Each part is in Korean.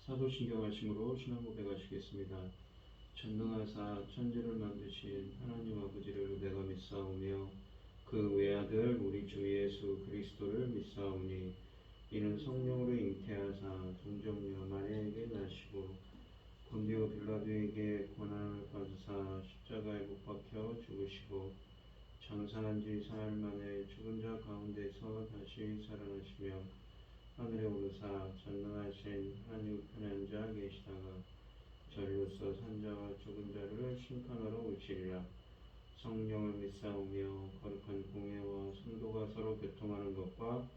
사도신경 하심으로 신앙 고백하시겠습니다. 전능하사 천지를 만드신 하나님 아버지를 내가 믿사오며 그 외아들 우리 주 예수 그리스도를 믿사오니 이는 성령으로 잉태하사 동정녀 마리아에게 나시고 본디오 빌라도에게 고난을 받으사 십자가에 못 박혀 죽으시고 장사한 지 사흘 만에 죽은 자 가운데서 다시 살아나시며 하늘에 오르사 전능하신 하나님 우편에 앉아 계시다가 저리로서 산자와 죽은 자를 심판하러 오시리라. 성령을 믿사오며 거룩한 공예와 성도가 서로 교통하는 것과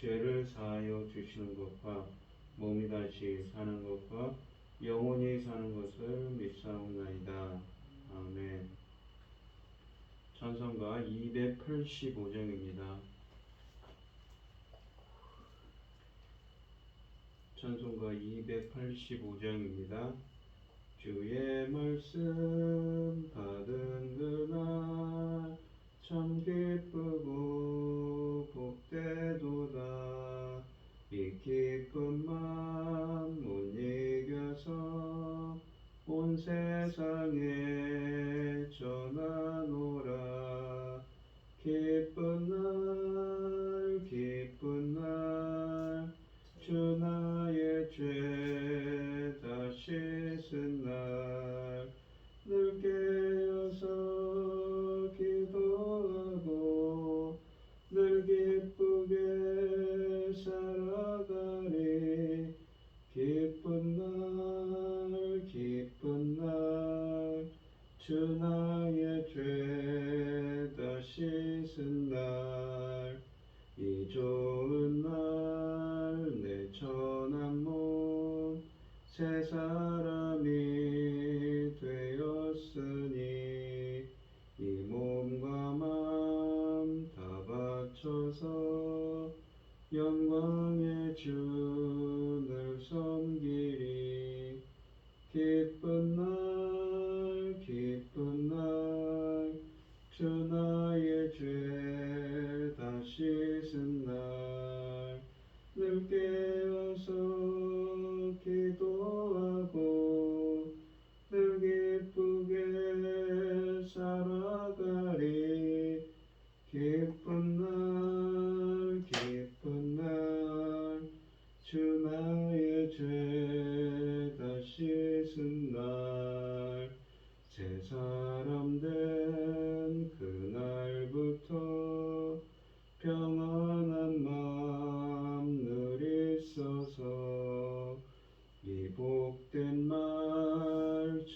죄를 사하여 주시는 것과 몸이 다시 사는 것과 영원히 사는 것을 믿사옵나이다. 아멘. 찬송가 285장입니다. 찬송가 285장입니다. 주의 말씀 받은 그날 참 기쁘고 복되도다. 이 기쁨만 못 이겨서 온 세상에 전하노라. 기쁜 날 주 나의 죄 다 씻은 날 늘 깨어서 기도하고 늘 기쁘게 살아가리. 기쁜 날 주 나의 죄 다 씻은 날 이 좋은 날 내 천한 몸 새 사람이 되었으니 이 몸과 마음 다 바쳐서 영광의 주를 섬기리. 기쁜 날 주 나의 죄 다 씻은 날 늘 깨어서 기도하고 늘 기쁘게 살아가리. 기쁜 날 주 나의 죄 다 씻은 날 새 사람 된 그날부터 평안한 마음 늘 있어서 이 복된 말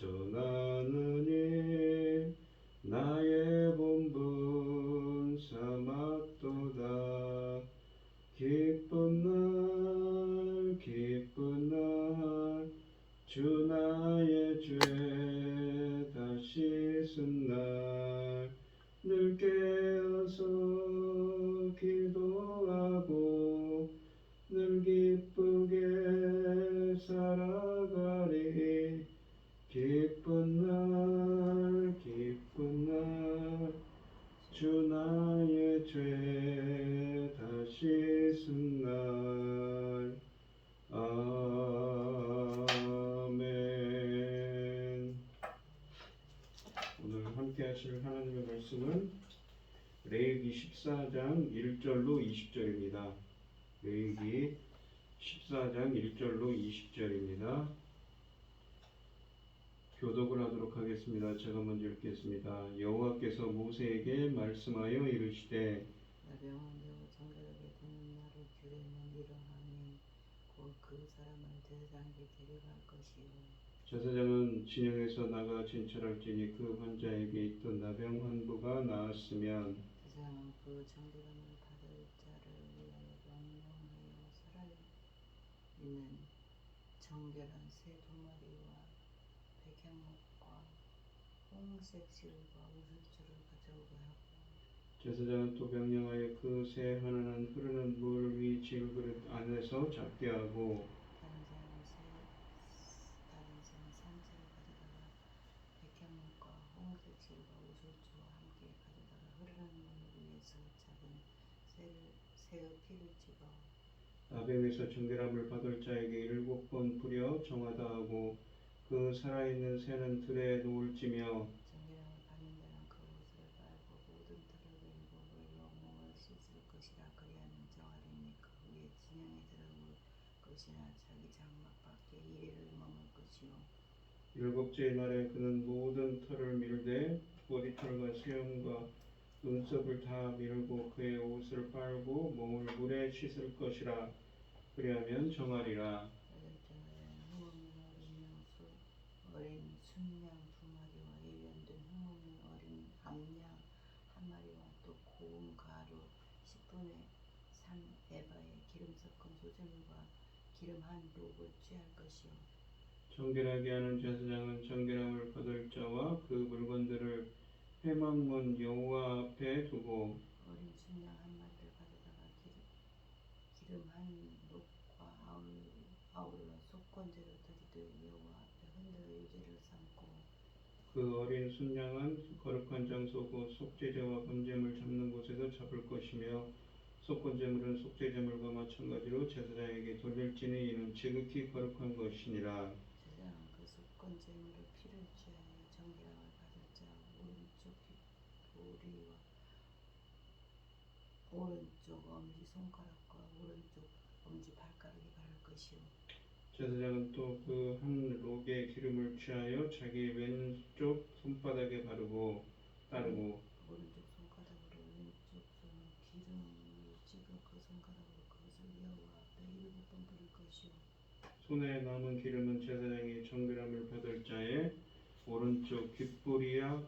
전하는 일 나의 본분 삼았도다. 기쁜 날 주 나의 죄 다 씻은 날 늘 깨어서 기도하고 늘 기쁘게 살아가리. 기쁜 날 주 나의 죄 다 씻은 날. 아멘. 오늘 함께 하실 하나님의 말씀은 레위기 14장 1절로 20절입니다. 레위기 14장 1절로 20절입니다. 교독을 하도록 하겠습니다. 제가 먼저 읽겠습니다. 여호와께서 모세에게 말씀하여 이르시되 나병원되고 정결하게 되는 날을 규례는 이러하니 곧 그 사람을 제사장에게 데려갈 것이요 제사장은 진영에서 나가 진찰할지니 그 환자에게 있던 나병 환부가 나았으면 제사장은 그 정결함을 받을 자를 위하여 명령하여 살아있는 정결한 새 두 마리와 백향목과 홍색 실과 우슬주를 가져오게 하고 제사장은 또 명령하여 그 새 하나는 흐르는 물 위 질그릇 안에서 잡게 하고 다른 새는 산채를 가져다가 백향목과 홍색 실과 우슬주와 함께 가져다가 흐르는 물 위에서 잡은 새의 피를 찍어 나병에서 정결함을 받을 자에게 7번 뿌려 정하다 하고 그 살아있는 새는 들에 놓을지며 정결함을 받는 자는 그 옷을 빨고 모든 털을 베리고 물로 몸을 씻을 것이라. 그리하면 정하리니 그 후에 진영에 들어올 것이나 자기 장막 밖에 이레를 머물 것이요. 7째 날에 그는 모든 털을 밀되 머리털과 수염과 눈썹을 다 밀고 그의 옷을 빨고 몸을 물에 씻을 것이라. 그리하면 정하리라. 8째 날에는 흠없는 어린 양수 어린 순양 2마리와 일년된 흠없는 어린 암양 1마리와 또 고운 가루 10분의 3 에바에 기름 섞은 소재물과 기름 한 록을 취할 것이요. 정결하게 하는 제사장은 정결함을 받을 자와 그 물건들을 회막문 여호와 앞에 두고 어린 순양 1마리를 가져다가 기름 한 록과 아울러 속건제로 드리되 여호와 앞에 흔들어 유제를 삼고 그 어린 순양은 거룩한 장소 곧 속죄제와 번제물 잡는 곳에서 잡을 것이며 속건제물은 속죄제물과 마찬가지로 제사장에게 돌릴지니 이는 지극히 거룩한 것이니라. 제사장은 그 속건제물을 피를 취하여 정결함을 받을 자 오른쪽 귓보리와 오른쪽 엄지 손가락과 오른쪽 엄지 발가락에 바를 것이요. 제사장은 또 그 한 록의 기름을 취하여 자기 왼쪽 손바닥에 따르고 오른쪽 손가락으로 왼쪽 손에 기름을 찍어 그 손가락으로 그것을 여호와 앞에 7번 뿌릴 것이요. 손에 남은 기름은 제사장이 정결함을 받을 자의 오른쪽 귓보리와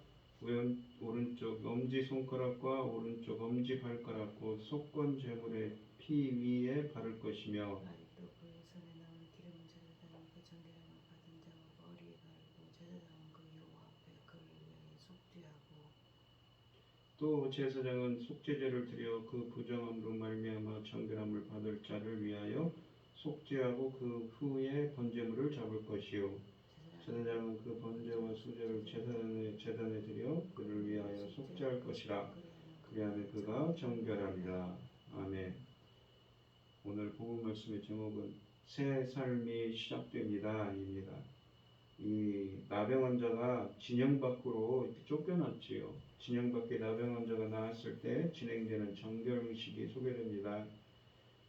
오른쪽 엄지손가락과 오른쪽 엄지발가락 곧 속건제물의 피 위에 바를 것이며 아직도 그 손에 남은 기름은 제사장이 그 정결함을 받은 자와 머리에 바르고 제사장은 그 여호와 앞에 그를 위하여 속죄하고 또 제사장은 속죄제를 드려 그 부정함으로 말미암아 정결함을 받을 자를 위하여 속죄하고 그 후에 번제물을 잡을 것이요. 제사장은 그 번제와 수제를 제단에 드려 그를 위하여 속죄할 것이라. 그리하면 그가 정결하리라. 아멘. 오늘 복음 말씀의 제목은 새 삶이 시작됩니다 입니다. 이 나병 환자가 진영 밖으로 이렇게 쫓겨났지요. 진영 밖에 나병 환자가 나왔을 때 진행되는 정결 의식이 소개됩니다.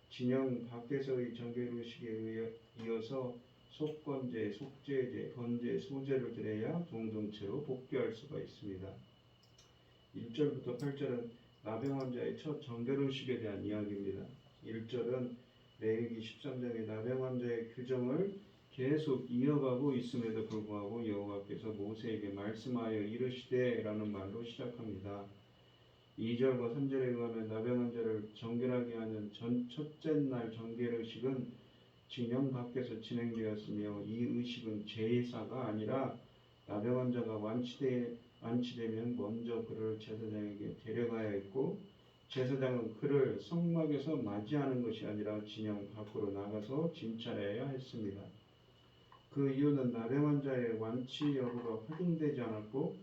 진영 밖에서의 정결 의식에 이어서 속건제, 속죄제, 번제, 소제를 드려야 공동체로 복귀할 수가 있습니다. 1절부터 8절은 나병 환자의 첫 정결 의식에 대한 이야기입니다. 1절은 레위기 13장의 나병 환자의 규정을 계속 이어가고 있음에도 불구하고 여호와께서 모세에게 말씀하여 이르시되 라는 말로 시작합니다. 2절과 3절에 의하면 나병 환자를 정결하게 하는 첫째 날 정결 의식은 진영 밖에서 진행되었으며 이 의식은 제사가 아니라 나병 환자가 완치되면 먼저 그를 제사장에게 데려가야 했고 제사장은 그를 성막에서 맞이하는 것이 아니라 진영 밖으로 나가서 진찰해야 했습니다. 그 이유는 나병 환자의 완치 여부가 확인되지 않았고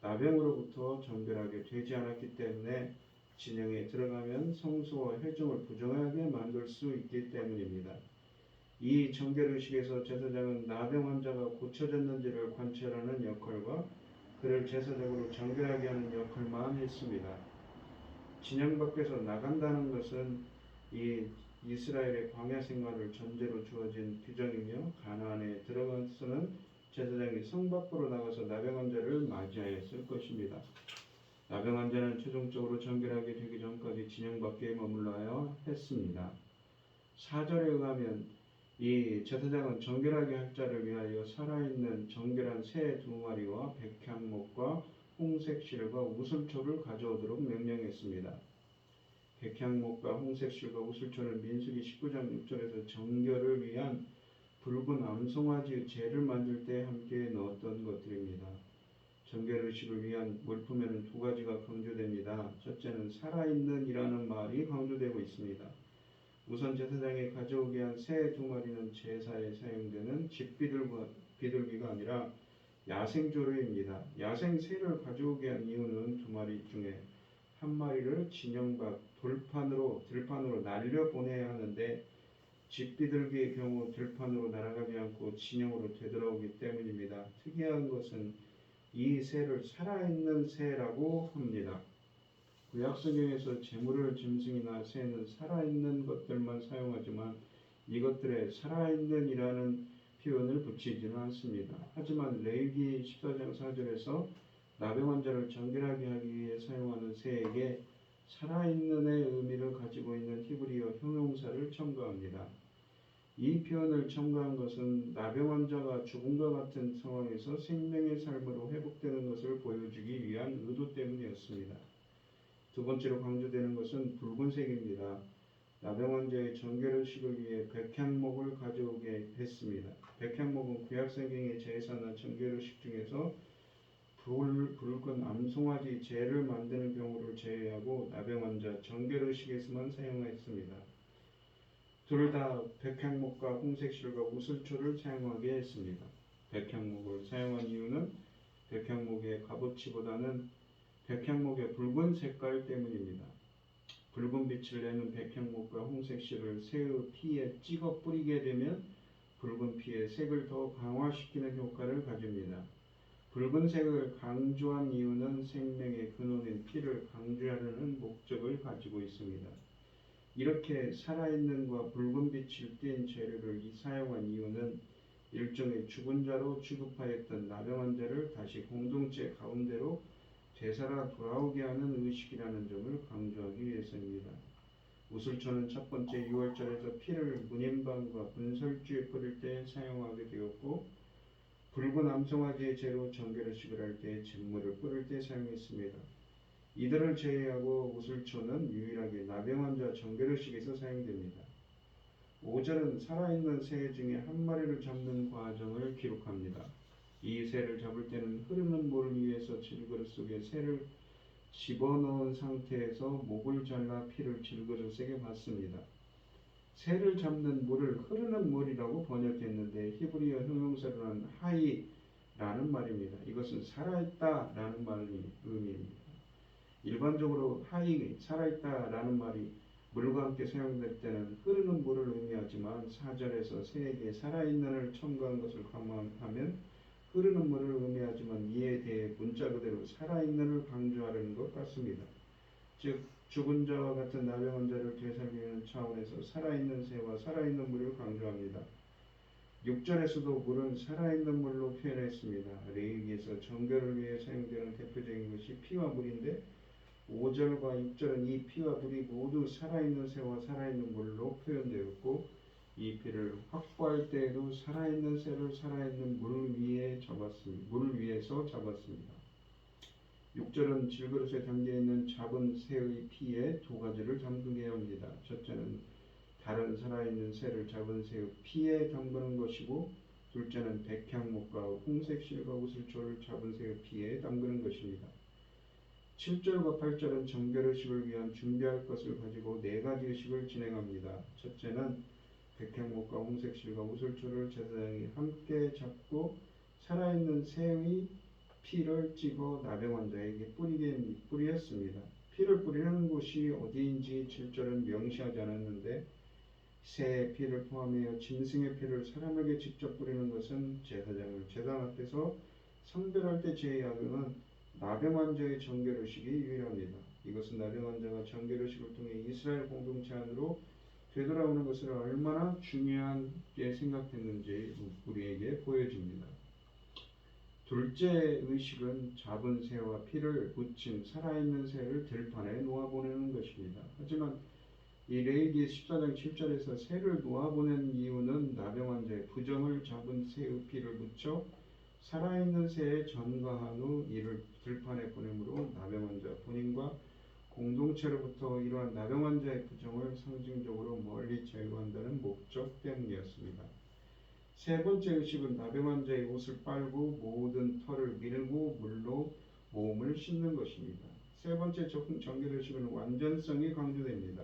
나병으로부터 정결하게 되지 않았기 때문에 진영에 들어가면 성소와 회중을 부정하게 만들 수 있기 때문입니다. 이 정결의식에서 제사장은 나병 환자가 고쳐졌는지를 관찰하는 역할과 그를 제사적으로 정결하게 하는 역할만 했습니다. 진영 밖에서 나간다는 것은 이 이스라엘의 광야 생활을 전제로 주어진 규정이며 가나안에 들어가서는 제사장이 성 밖으로 나가서 나병 환자를 맞이하였을 것입니다. 나병 환자는 최종적으로 정결하게 되기 전까지 진영 밖에 머물러야 했습니다. 4절에 의하면 이 제사장은 정결하게 할 자를 위하여 살아있는 정결한 새 2마리와 백향목과 홍색실과 우슬초를 가져오도록 명령했습니다. 백향목과 홍색실과 우슬초는 민수기 19장 6절에서 정결을 위한 붉은 암송아지의 재를 만들 때 함께 넣었던 것들입니다. 정결의식을 위한 물품에는 2가지가 강조됩니다. 첫째는 살아있는 이라는 말이 강조되고 있습니다. 우선 제사장이 가져오게 한 새 2마리는 제사에 사용되는 집비둘기가 아니라 야생조류입니다. 야생새를 가져오게 한 이유는 2마리 중에 1마리를 진영 밖 들판으로 날려보내야 하는데 집 비둘기의 경우 들판으로 날아가지 않고 진영으로 되돌아오기 때문입니다. 특이한 것은 이 새를 살아있는 새라고 합니다. 구약성경에서 재물을 짐승이나 새는 살아있는 것들만 사용하지만 이것들에 살아있는이라는 표현을 붙이지는 않습니다. 하지만 레위기 14장 4절에서 나병 환자를 정결하게 하기 위해 사용하는 새에게 살아있는의 의미를 가지고 있는 히브리어 형용사를 첨가합니다. 이 표현을 첨가한 것은 나병 환자가 죽음과 같은 상황에서 생명의 삶으로 회복되는 것을 보여주기 위한 의도 때문이었습니다. 두 번째로 강조되는 것은 붉은색입니다. 나병 환자의 정결의식을 위해 백향목을 가져오게 했습니다. 백향목은 구약성경의 제사나 정결의식 중에서 붉은 암송아지 재를 만드는 경우를 제외하고 나병 환자 정결의식에서만 사용했습니다. 둘 다 백향목과 홍색실과 우슬초를 사용하게 했습니다. 백향목을 사용한 이유는 백향목의 값어치보다는 백향목의 붉은 색깔 때문입니다. 붉은 빛을 내는 백향목과 홍색실을 새의 피에 찍어 뿌리게 되면 붉은 피의 색을 더 강화시키는 효과를 가집니다. 붉은색을 강조한 이유는 생명의 근원인 피를 강조하려는 목적을 가지고 있습니다. 이렇게 살아있는과 붉은 빛을 띤 재료를 사용한 이유는 일종의 죽은 자로 취급하였던 나병 환자를 다시 공동체 가운데로 되살아 돌아오게 하는 의식이라는 점을 강조하기 위해서입니다. 우슬초는 첫 번째 유월절에서 피를 문인방과 분설주에 뿌릴 때 사용하게 되었고 붉은 암송아지의 재로 정결의식을 할 때 진물을 뿌릴 때 사용했습니다. 이들을 제외하고 우슬초는 유일하게 나병 환자 정결의식에서 사용됩니다. 5절은 살아있는 새 중에 한 마리를 잡는 과정을 기록합니다. 이 새를 잡을 때는 흐르는 물을 위해서 질그릇 속에 새를 집어넣은 상태에서 목을 잘라 피를 질그릇에 받습니다. 새를 잡는 물을 흐르는 물이라고 번역했는데 히브리어 형용사로 한 하이라는 말입니다. 이것은 살아있다라는 말의 의미입니다. 일반적으로 하이, 살아있다라는 말이 물과 함께 사용될 때는 흐르는 물을 의미하지만 4절에서 새에게 살아있는을 첨가한 것을 감안하면 흐르는 물을 의미하지만 이에 대해 문자 그대로 살아있는을 강조하려는 것 같습니다. 즉 죽은 자와 같은 나병 환자를 되살리는 차원에서 살아있는 새와 살아있는 물을 강조합니다. 6절에서도 물은 살아있는 물로 표현했습니다. 레위기에서 정결을 위해 사용되는 대표적인 것이 피와 물인데 5절과 6절은 이 피와 물이 모두 살아있는 새와 살아있는 물로 표현되었고 이 피를 확보할 때에도 살아있는 새를 살아있는 물 위에서 잡았습니다. 6절은 질그릇에 담겨있는 잡은 새의 피에 두 가지를 담그게 합니다. 첫째는 다른 살아있는 새를 잡은 새의 피에 담그는 것이고 둘째는 백향목과 홍색실과 우슬초를 잡은 새의 피에 담그는 것입니다. 7절과 8절은 정결의식을 위한 준비할 것을 가지고 네 가지 의식을 진행합니다. 첫째는 백향목과 홍색실과 우슬초를 제사장이 함께 잡고 살아있는 새의 피를 찍어 나병 환자에게 뿌렸습니다. 피를 뿌리는 곳이 어디인지 7절은 명시하지 않았는데 새의 피를 포함하여 짐승의 피를 사람에게 직접 뿌리는 것은 제사장을 제단 앞에서 성별할 때 제외하고는 나병 환자의 정결의식이 유일합니다. 이것은 나병 환자가 정결의식을 통해 이스라엘 공동체 안으로 되돌아오는 것을 얼마나 중요하게 생각했는지 우리에게 보여줍니다. 둘째 의식은 잡은 새와 피를 묻힌 살아있는 새를 들판에 놓아보내는 것입니다. 하지만 이 레위기 14장 7절에서 새를 놓아보낸 이유는 나병 환자의 부정을 잡은 새의 피를 묻혀 살아있는 새에 전가한 후 이를 들판에 보내므로 나병 환자 본인과 공동체로부터 이러한 나병 환자의 부정을 상징적으로 멀리 제거한다는 목적 때문이었습니다. 세 번째 의식은 나병 환자의 옷을 빨고 모든 털을 밀고 물로 몸을 씻는 것입니다. 세 번째 정결의식은 완전성이 강조됩니다.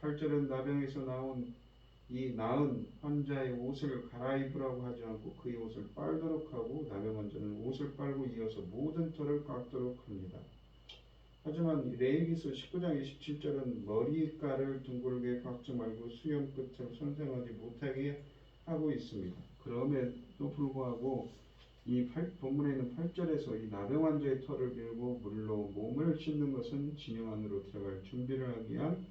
8절은 나병에서 나은 환자의 옷을 갈아입으라고 하지 않고 그의 옷을 빨도록 하고 나병 환자는 옷을 빨고 이어서 모든 털을 깎도록 합니다. 하지만 레위기서 19장 27절은 머리가를 둥글게 깎지 말고 수염 끝을 손상하지 못하게 하고 있습니다. 그럼에도 불구하고 본문에 있는 8절에서 이 나병 환자의 털을 밀고 물로 몸을 씻는 것은 진영 안으로 들어갈 준비를 하기 위한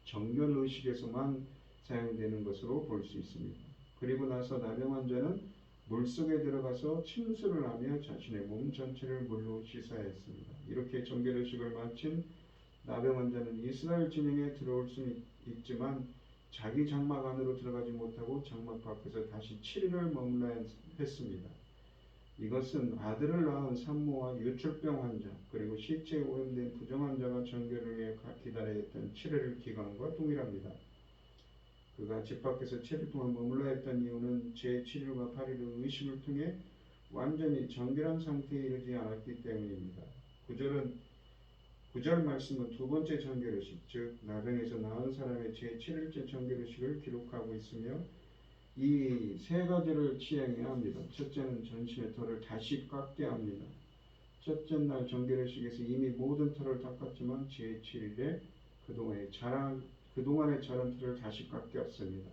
정결 의식에서만 사용되는 것으로 볼 수 있습니다. 그리고 나서 나병 환자는 물속에 들어가서 침수를 하며 자신의 몸 전체를 물로 씻어야 했습니다. 이렇게 정결 의식을 마친 나병 환자는 이스라엘 진영에 들어올 수는 있지만 자기 장막 안으로 들어가지 못하고 장막 밖에서 다시 7일을 머물러야 했습니다. 이것은 아들을 낳은 산모와 유출병 환자 그리고 시체에 오염된 부정 환자가 정결을 위해 기다려야 했던 7일 기간과 동일합니다. 그가 집 밖에서 7일 동안 머물러야 했던 이유는 제7일과 8일의 의식을 통해 완전히 정결한 상태에 이르지 않았기 때문입니다. 9절 말씀은 두 번째 정결의식, 즉 나병에서 나은 사람의 제7일째 정결의식을 기록하고 있으며 이 세 가지를 시행해야 합니다. 첫째는 전신의 털을 다시 깎게 합니다. 첫째 날 정결의식에서 이미 모든 털을 닦았지만 제7일에 그동안의 자란 털을 다시 깎였습니다.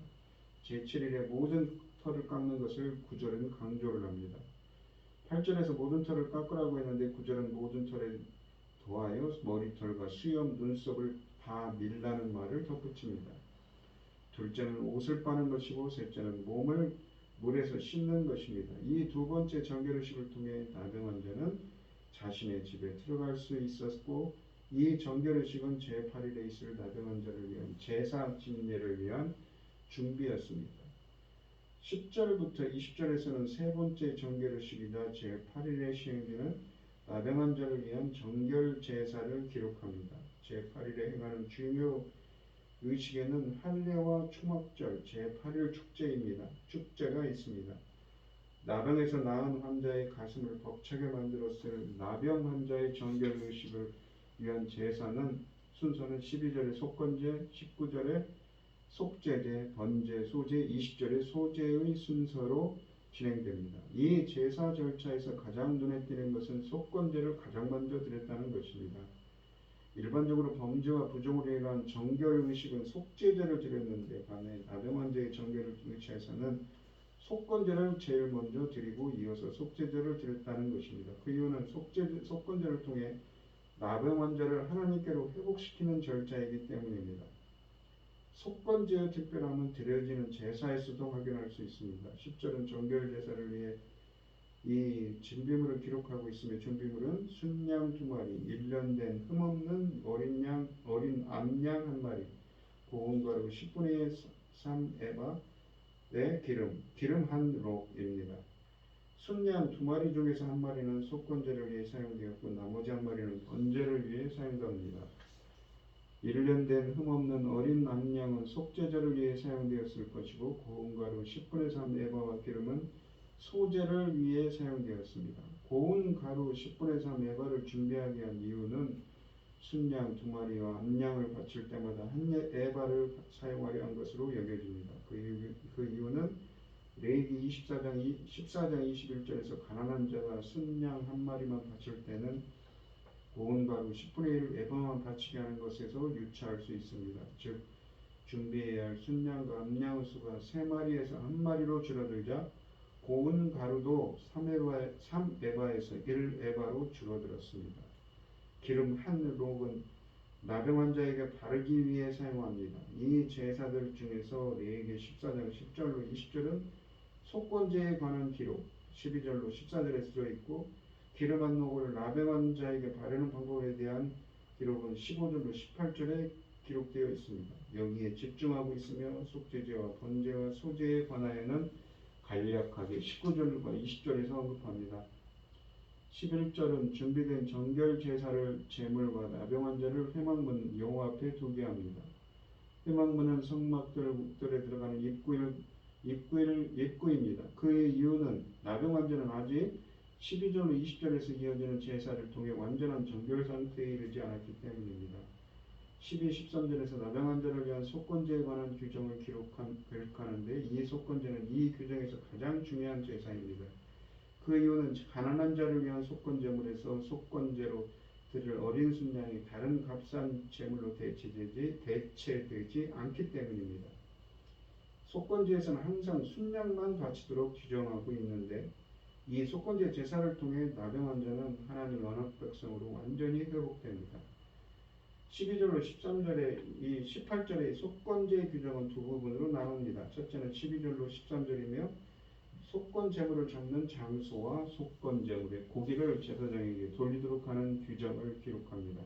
제7일에 모든 털을 깎는 것을 9절은 강조를 합니다. 8절에서 모든 털을 깎으라고 했는데 9절은 모든 털에 더하여 머리털과 수염, 눈썹을 다 밀라는 말을 덧붙입니다. 둘째는 옷을 빠는 것이고 셋째는 몸을 물에서 씻는 것입니다. 이 두 번째 정결의식을 통해 나병 환자는 자신의 집에 들어갈 수 있었고 이 정결의식은 제8일에 있을 나병 환자를 위한 제사 진례를 위한 준비였습니다. 10절부터 20절에서는 세 번째 정결의식이자 제8일에 시행되는 나병 환자를 위한 정결 제사를 기록합니다. 제8일에 행하는 중요 의식에는 할례와 초막절, 제8일 축제가 있습니다. 나병에서 나은 환자의 가슴을 벅차게 만들었을 나병 환자의 정결 의식을 위한 제사는 순서는 12절에 속건제, 19절에 속제제, 번제, 소제, 20절에 소제의 순서로 진행됩니다. 이 제사 절차에서 가장 눈에 띄는 것은 속건제를 가장 먼저 드렸다는 것입니다. 일반적으로 범죄와 부정으로 인한 정결 의식은 속죄제를 드렸는데 반해 나병 환자의 정결 의식에서는 속건제를 제일 먼저 드리고 이어서 속죄제를 드렸다는 것입니다. 그 이유는 속건제를 통해 나병 환자를 하나님께로 회복시키는 절차이기 때문입니다. 속건제의 특별함은 드려지는 제사에서도 확인할 수 있습니다. 10절은 정결 제사를 위해 이 준비물을 기록하고 있으며 준비물은 순양 2마리, 1년 된 흠없는 어린 암양 1마리, 고운 가루 10분의 3 에바의 기름 한 록입니다. 순양 2마리 중에서 1마리는 속건제를 위해 사용되었고 나머지 1마리는 번제를 위해 사용됩니다. 1년 된 흠없는 어린 암양은 속죄제를 위해 사용되었을 것이고 고운 가루 10분의 3 에바와 기름은 소제를 위해 사용되었습니다. 고운 가루 10분의 3 에바를 준비하기 위한 이유는 순양 2마리와 암양을 바칠 때마다 한 에바를 사용하려 한 것으로 여겨집니다. 그 이유는 레위기 14장 21절에서 가난한 자가 순양 1마리만 바칠 때는 고운 가루 10분의 1 에바만 바치게 하는 것에서 유추할 수 있습니다. 즉 준비해야 할 순양과 암양의 수가 3마리에서 1마리로 줄어들자 고운 가루도 3에바에서 1에바로 줄어들었습니다. 기름 한 록은 나병 환자에게 바르기 위해 사용합니다. 이 제사들 중에서 레위기 14장 10절로 20절은 속건제에 관한 기록, 12절로 14절에 쓰여있고 기름 한 록을 나병 환자에게 바르는 방법에 대한 기록은 15절로 18절에 기록되어 있습니다. 여기에 집중하고 있으며 속죄제와 번제와 소제에 관하여는 간략하게 19절과 20절에서 언급합니다. 11절은 준비된 정결 제사를 제물과 나병 환자를 회막문 여호와 앞에 두게 합니다. 회막문은 성막들에 들어가는 입구입니다. 그의 이유는 나병 환자는 아직 12절로 20절에서 이어지는 제사를 통해 완전한 정결 상태에 이르지 않았기 때문입니다. 12, 13절에서 나병 환자를 위한 속건제에 관한 규정을 기록하는데 이 속건제는 이 규정에서 가장 중요한 제사입니다. 그 이유는 가난한 자를 위한 속건제물에서 속건제로 드릴 어린 순양이 다른 값싼 제물로 대체되지 않기 때문입니다. 속건제에서는 항상 순양만 바치도록 규정하고 있는데 이 속건제 제사를 통해 나병한 자는 하나님 언약 백성으로 완전히 회복됩니다. 12절로 13절에 이 18절의 속건제 규정은 두 부분으로 나눕니다. 첫째는 12절로 13절이며 속건 제물을 잡는 장소와 속건 제물의 고기를 제사장에게 돌리도록 하는 규정을 기록합니다.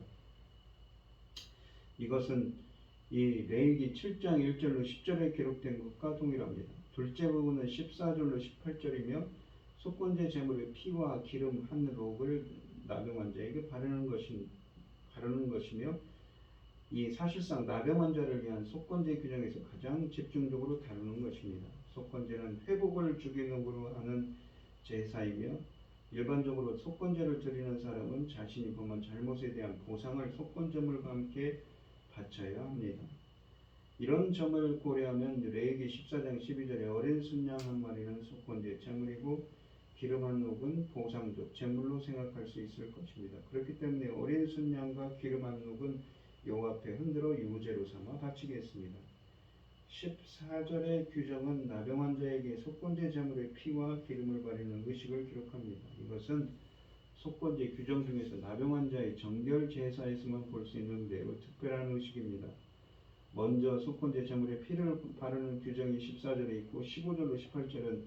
이것은 이 레위기 7장 1절로 10절에 기록된 것과 동일합니다. 둘째 부분은 14절로 18절이며 속건제 제물의 피와 기름 한 록을 나병 자에게 바르는 것이며 이 사실상 나병 자를 위한 속건제 규정에서 가장 집중적으로 다루는 것입니다. 속건제는 회복을 주기능으로 하는 제사이며 일반적으로 속건제를 드리는 사람은 자신이 범한 잘못에 대한 보상을 속건제물과 함께 바쳐야 합니다. 이런 점을 고려하면 레위기 14장 12절에 어린 순양 한 마리는 속건제 제물이고 기름 한 녹은 보상적 제물로 생각할 수 있을 것입니다. 그렇기 때문에 어린 순양과 기름 한 녹은 여호와 앞에 흔들어 유제로 삼아 바치겠습니다. 14절의 규정은 나병한 자에게 속건제 제물의 피와 기름을 바르는 의식을 기록합니다. 이것은 속건제 규정 중에서 나병한 자의 정결 제사에서만 볼 수 있는 매우 특별한 의식입니다. 먼저 속건제 제물의 피를 바르는 규정이 14절에 있고 15절로 18절은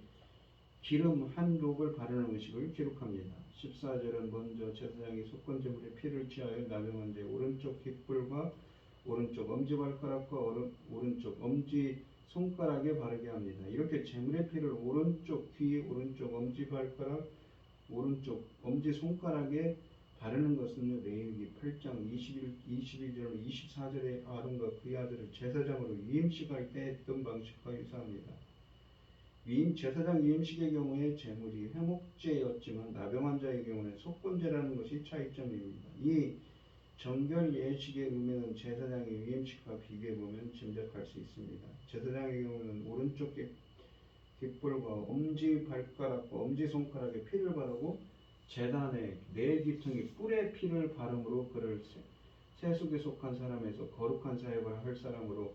기름 한 록을 바르는 의식을 기록합니다. 14절은 먼저 제사장이 속건 제물의 피를 취하여 나병한 자의 오른쪽 귓불과 오른쪽 엄지발가락과 오른쪽 엄지 손가락에 바르게 합니다. 이렇게 제물의 피를 오른쪽 귀, 오른쪽 엄지발가락, 오른쪽 엄지손가락에 바르는 것은 레위기 8장 21절로 24절에 아론과 그의 아들을 제사장으로 위임식할 때 했던 방식과 유사합니다. 제사장 위임식의 경우에 제물이 회목제였지만 나병한 자의 경우는 속건제라는 것이 차이점입니다. 이 정결 예식의 의미는 제사장의 위임식과 비교해보면 짐작할 수 있습니다. 제사장의 경우는 오른쪽 깃불과 엄지발가락과 엄지손가락에 피를 바르고 제단의 네 귀퉁이 뿔에 피를 바름으로 그를 세속에 속한 사람에서 거룩한 사역을 할 사람으로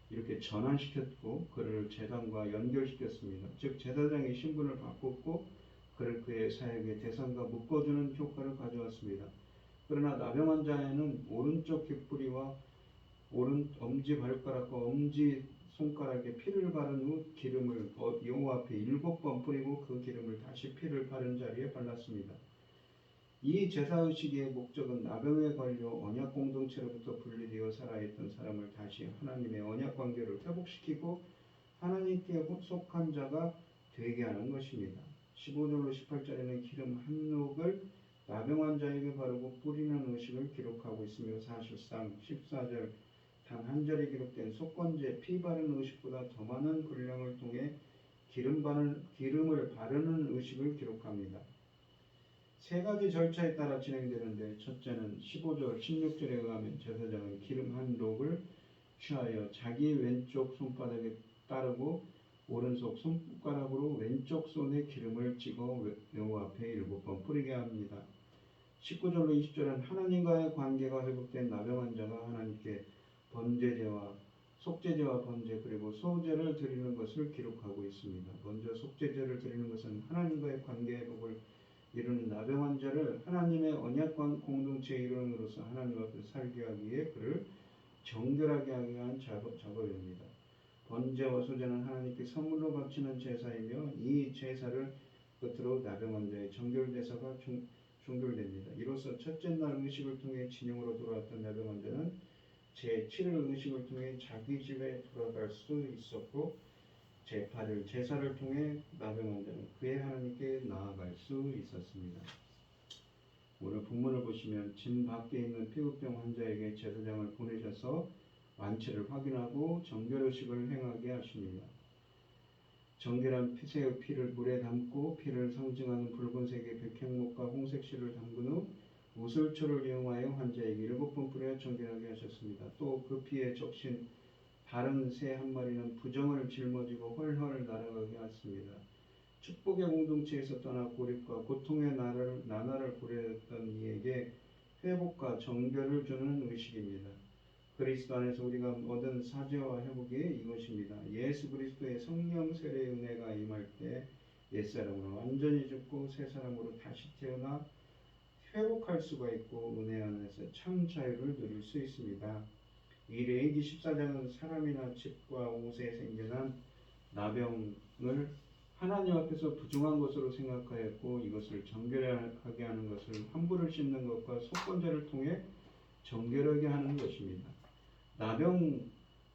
이렇게 전환시켰고 그를 제단과 연결시켰습니다. 즉 제사장의 신분을 바꿨고 그를 그의 사역의 대상과 묶어주는 효과를 가져왔습니다. 그러나 나병한 자에는 오른쪽 깃뿌리와 엄지발가락과 엄지손가락에 피를 바른 후 기름을 여호와 앞에 7번 뿌리고 그 기름을 다시 피를 바른 자리에 발랐습니다. 이 제사의식의 목적은 나병에 걸려 언약 공동체로부터 분리되어 살아있던 사람을 다시 하나님의 언약 관계를 회복시키고 하나님께 속한 자가 되게 하는 것입니다. 15절로 18절에는 기름 한 록을 나병한 자에게 바르고 뿌리는 의식을 기록하고 있으며 사실상 14절 단 한 절에 기록된 속건제 피 바르는 의식보다 더 많은 분량을 통해 기름을 바르는 의식을 기록합니다. 세 가지 절차에 따라 진행되는데 첫째는 15절 16절에 의하면 제사장은 기름 한 록을 취하여 자기 왼쪽 손바닥에 따르고 오른손 손가락으로 왼쪽 손에 기름을 찍어 여호와 앞에 7번 뿌리게 합니다. 19절로 20절은 하나님과의 관계가 회복된 나병한 자가 하나님께 번제제와 속죄제와 번제 그리고 소제를 드리는 것을 기록하고 있습니다. 먼저 속죄제를 드리는 것은 하나님과의 관계 회복을 이루는 나병한 자를 하나님의 언약관 공동체의 일원으로서 하나님 앞에 살게 하기 위해 그를 정결하게 하기 위한 작업입니다. 번제와 소제는 하나님께 선물로 바치는 제사이며 이 제사를 끝으로 나병한 자의 정결 제사가 종결됩니다. 이로써 첫째 날 의식을 통해 진영으로 돌아왔던 나병한 자는 제7일 의식을 통해 자기 집에 돌아갈 수 있었고 제8일 제사를 통해 나병한 자는 그의 하나님께 나아갈 수 있었습니다. 오늘 본문을 보시면 진 밖에 있는 피부병 환자에게 제사장을 보내셔서 완치를 확인하고 정결의식을 행하게 하십니다. 정결한 새의 피를 물에 담고 피를 상징하는 붉은색의 백향목과 홍색실을 담근 후 우슬초를 이용하여 환자에게 7번 뿌려 정결하게 하셨습니다. 또 그 피에 적신 다른 새 한 마리는 부정을 짊어지고 헐헐 날아가게 했습니다. 축복의 공동체에서 떠나 고립과 고통의 나날을 고려했던 이에게 회복과 정결을 주는 의식입니다. 그리스도 안에서 우리가 얻은 사죄와 회복이 이것입니다. 예수 그리스도의 성령 세례의 은혜가 임할 때 옛사람으로 완전히 죽고 새 사람으로 다시 태어나 회복할 수가 있고 은혜 안에서 참 자유를 누릴 수 있습니다. 이 레위기 14장은 사람이나 집과 옷에 생겨난 나병을 하나님 앞에서 부정한 것으로 생각하였고 이것을 정결하게 하는 것을 환부를 씻는 것과 속건제를 통해 정결하게 하는 것입니다. 나병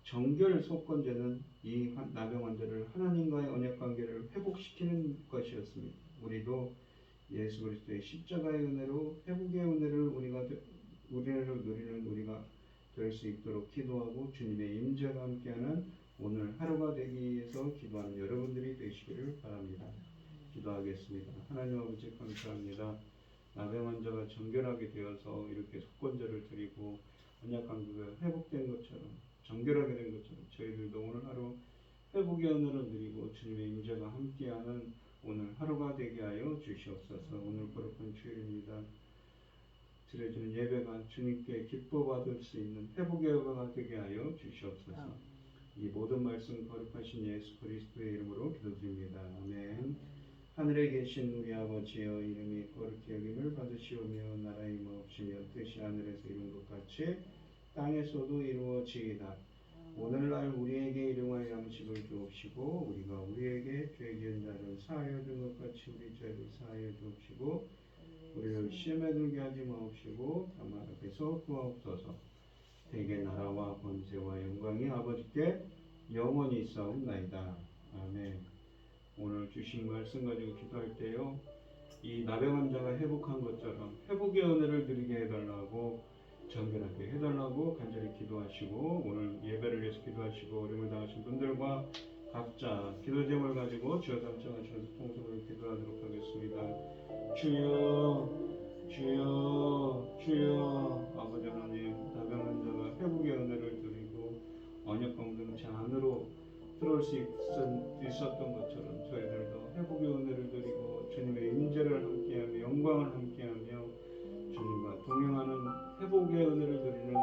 정결 속건제는 이 나병 환자를 하나님과의 언약 관계를 회복시키는 것이었습니다. 우리도 예수 그리스도의 십자가의 은혜로 회복의 은혜를 우리를 누리는 우리가 될 수 있도록 기도하고 주님의 임재가 함께하는 오늘 하루가 되기 위해서 기도하는 여러분들이 되시기를 바랍니다. 기도하겠습니다. 하나님 아버지 감사합니다. 나병 환자가 정결하게 되어서 이렇게 속건제를 드리고 언약 관계가 회복된 것처럼 정결하게 된 것처럼 저희들도 오늘 하루 회복의 은혜를 누리고 주님의 임재가 함께하는 오늘 하루가 되게 하여 주시옵소서. 오늘 거룩한 주일입니다. 드려지는 예배가 주님께 기뻐 받을 수 있는 회복의 예배가 되게 하여 주시옵소서. 이 모든 말씀 거룩하신 예수 그리스도의 이름으로 기도드립니다. 아멘. 하늘에 계신 우리 아버지여 이름이 거룩히 여김을 받으시오며 나라의 임하옵시며 뜻이 하늘에서 이룬 것 같이 땅에서도 이루어지이다. 오늘날 우리에게 일용할 양식을 주옵시고 우리가 우리에게 죄 지은 자를 사하여 준 것 같이 우리 죄를 사하여 주옵시고 우리를 시험에 들게 하지 마옵시고 다만 앞에서 구하옵소서. 대개 나라와 권세와 영광이 아버지께 영원히 있사옵나이다. 아멘. 오늘 주신 말씀 가지고 기도할 때요 이 나병 환자가 회복한 것처럼 회복의 은혜를 누리게 해달라고 정결하게 해달라고 간절히 기도하시고 오늘 예배를 위해서 기도하시고 어려움을 당하신 분들과 각자 기도 제목을 가지고 주여 담당하셔서 통성으로 기도하도록 하겠습니다. 주여 주여 주여 아버지 하나님 나병 환자가 회복의 은혜를 누리고 언약 공동체 안으로 들어올 수 있었던 것처럼 저희들도 회복의 은혜를 누리고 주님의 임재를 함께하며 영광을 함께하며 주님과 동행하는 회복의 은혜를 누리는